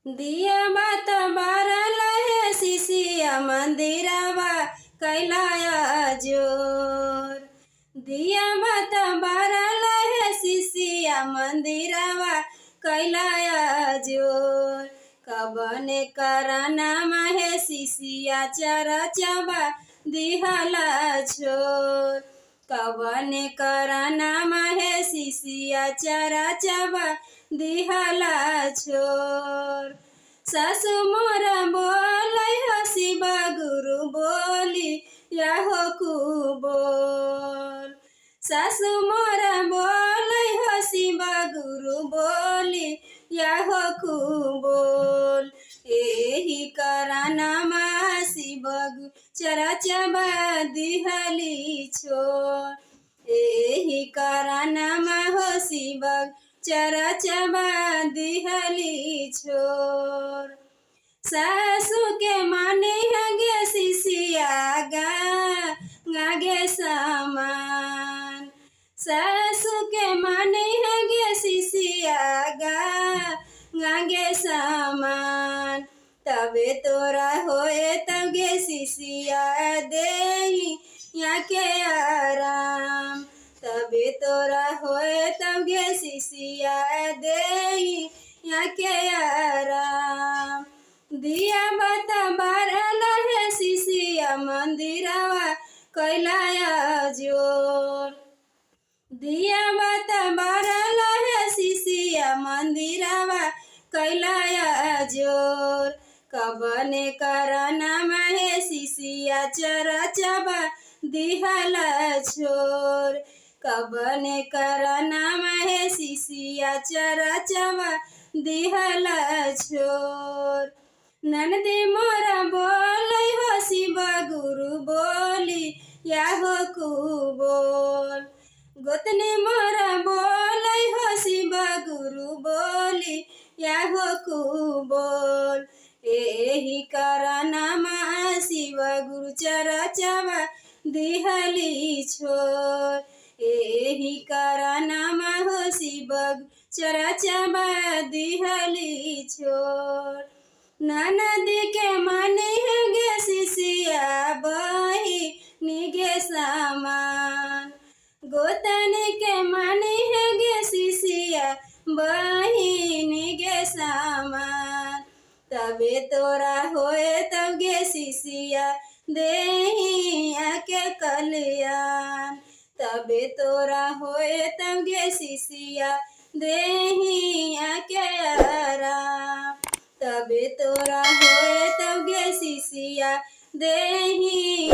दिया बात बारल है शिशिया मंदिरवा कैलाया जोर। दिया बात बारल है शिशिया मंदिरवा कैलाया जोर। कबने करना महे शिशिया चरचबा दिहला छोर। कबने करना महे शिशिया चरचबा दिहला छोर। सासु मोर बोलै हो शिव गुरु बोली याहो कुबोल। सासु मोर बोलै हो शिव गुरु बोली याहो कुबोल। एही करनमा शिव चरचबा दिहली छोर। एही करनमा हो शिव चरचबा दिहली छोर। सासु के माने हगे शिशिया गागे समान। सासु के माने हगे शिशिया गागे समान। तबे तोरा होए तबे शिशिया देही या के आराम। तबे तोरा होए तबे शिशिया देही या के आराम। दिया बता बारल है शिशिया मंदिरवा कैलाया जोर। दिया बता बारल है शिशिया मंदिरवा कैलाया जोर। कबने करना महे शिशिया चरचबा दिहला छोर। कबने करना महे शिशिया चरचबा दिहला छोर। ननदी मोरा बोलै हो शिव गुरु बोली याहो कुबोल। गोतनी मोरा बोलै हो शिव गुरु बोली याहो कुबोल। एही करनमा शिव गुरु चरचबा दिहली छोर। एही करनमा हो शिव चरचबा दिहली छोर। ननदी के माने हगे शिशिया बही निगे समान। गोतनी के माने हगे शिशिया बही निगे समान। तबे तोरा होए तबगे शिशिया देही आके कल्याण। तबे तोरा होए तबगे शिशिया देही आके आराम। तबे तोरा होए तबगे शिशिया देही